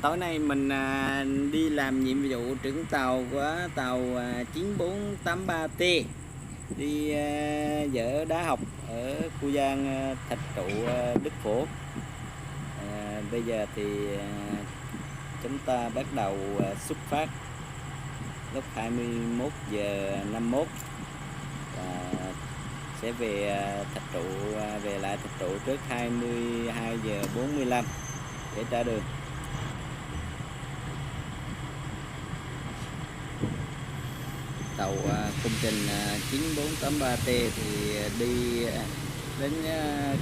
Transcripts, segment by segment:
Tối nay mình đi làm nhiệm vụ trưởng tàu của tàu 9483T, đi dỡ đá học ở khu gian Thạch Trụ, Đức Phổ. Bây giờ thì chúng ta bắt đầu xuất phát lúc 21 giờ 51 và sẽ về Thạch Trụ, về lại Thạch Trụ trước 22 giờ 45 để trả đường. Tàu công trình 9483T thì đi đến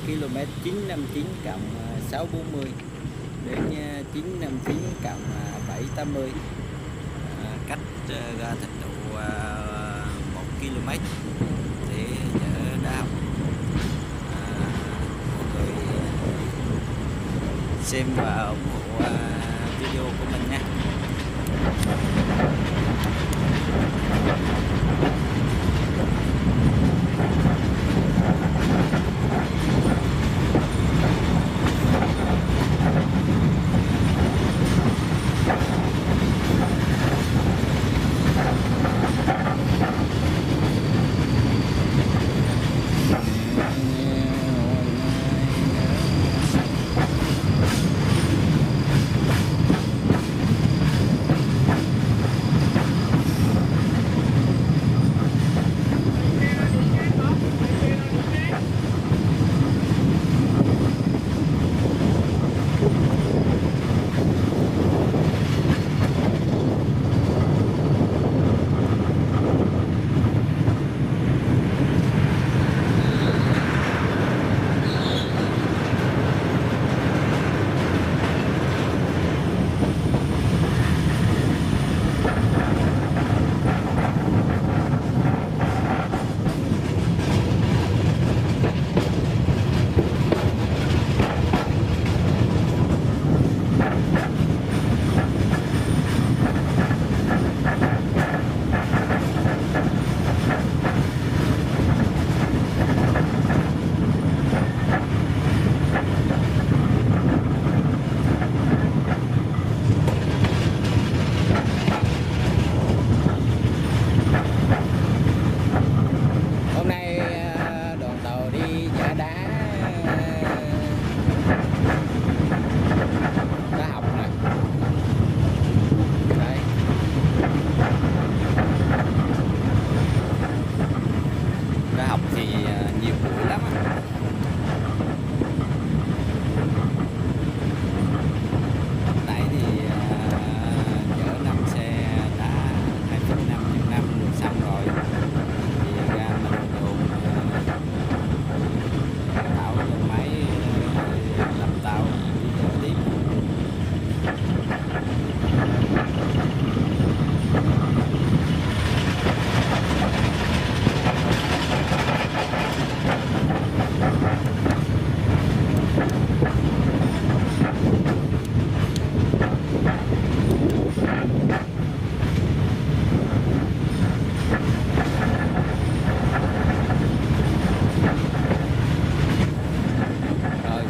km 959 cộng 640 đến 959 cộng 780, cách ga Thạch Trụ 1 km để dỡ đá học. Mọi người xem và ủng hộ video của mình nha.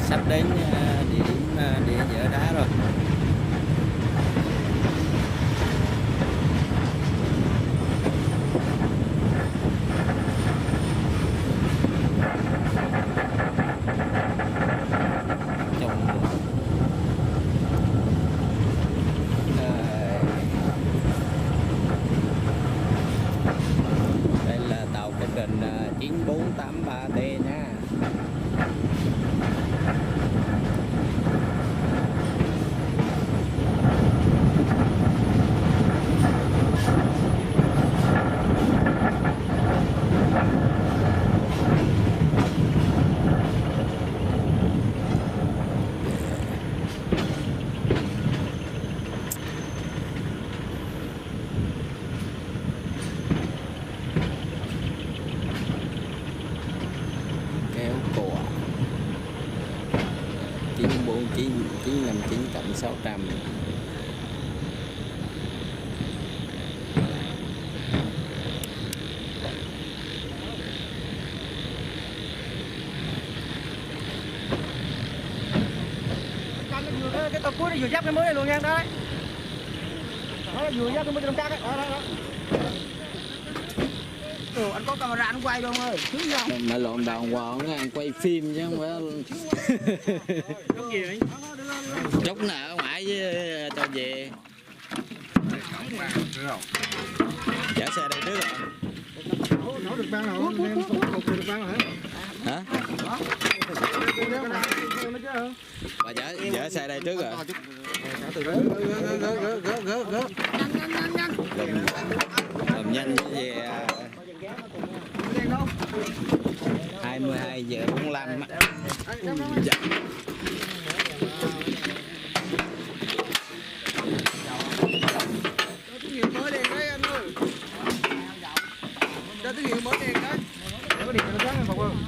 Sắp đến địa điểm địa dỡ đá rồi. Đây là tàu công trình 9483T nha. Kéo cò 949 959 cộng 600. Cái tập cuối nó vừa giáp cái mới này luôn nha đấy. Đó, vừa giáp cái mới trong cát ấy. Đó. Ủa, anh có camera anh quay luôn ơi. Mẹ lộn đàng hoàng anh quay phim chứ không phải. Chốc nè ở ngoài với cho về. Chở xe đây trước rồi. Nó được ban rồi, em một được ban rồi hả? Bà chở xe đây trước rồi. Làm nhanh về 22 giờ 45 á. Mới đèn đấy anh ơi. Cho tín hiệu mới đèn đấy. Để có điện nó sáng không không?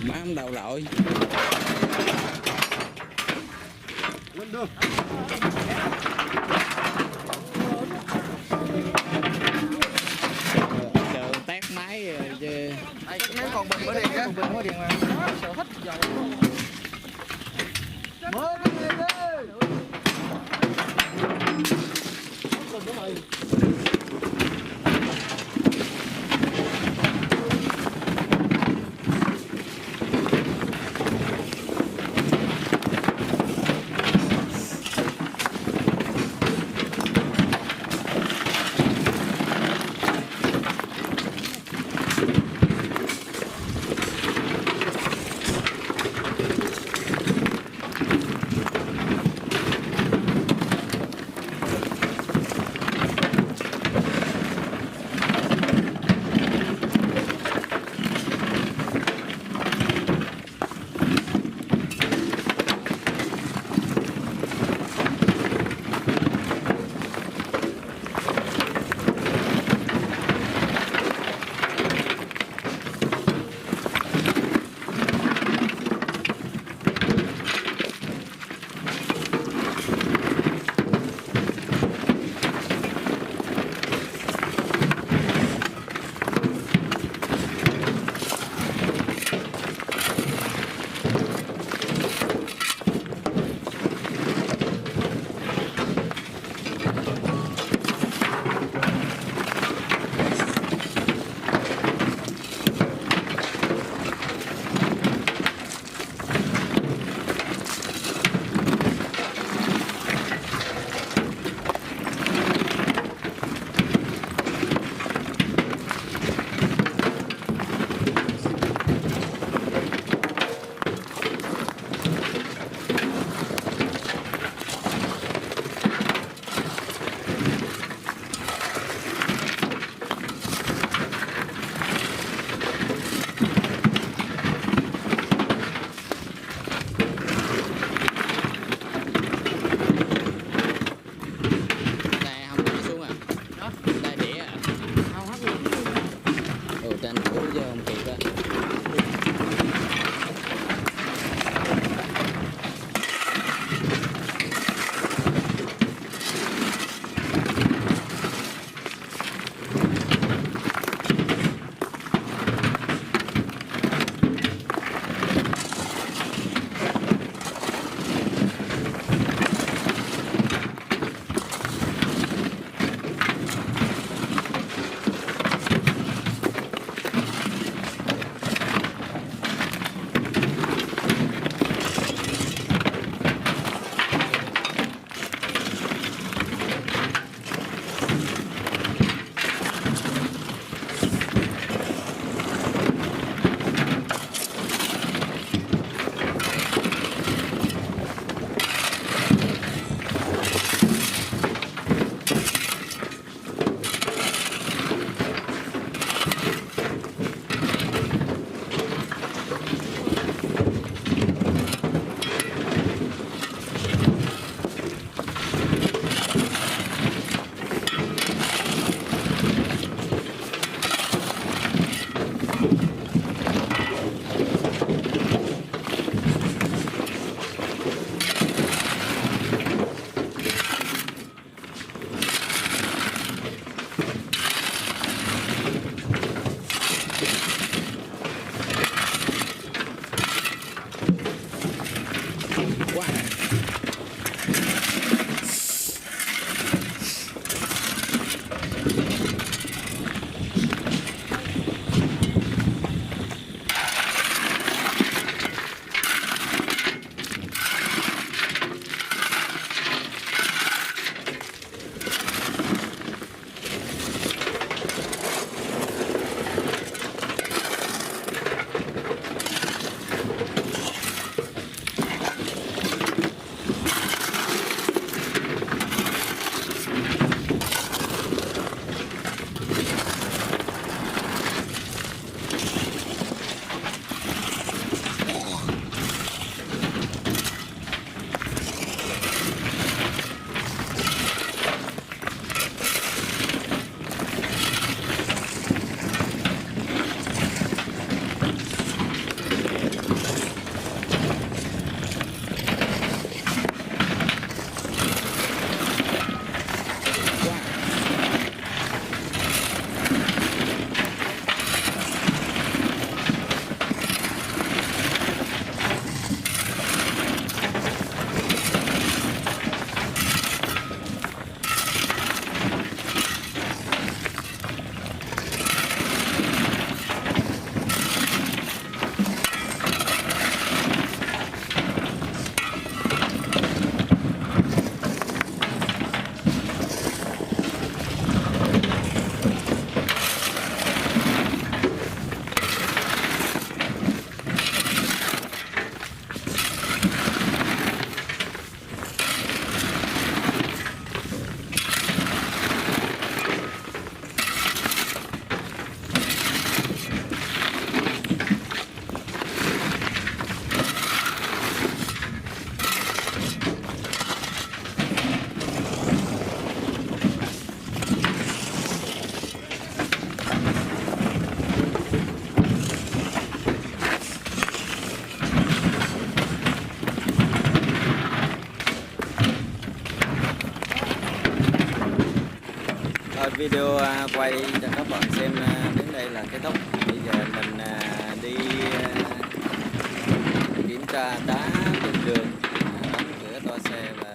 Mám đầu lội. Lên đường. Chờ tát máy rồi chứ. Nếu còn bình mới đèn á, bình mới đèn mà. Sợ hết giờ. Mới cái đèn đấy. video quay cho các bạn xem đến đây là kết thúc. Bây giờ mình đi kiểm tra đá bên đường, đóng cửa toa xe và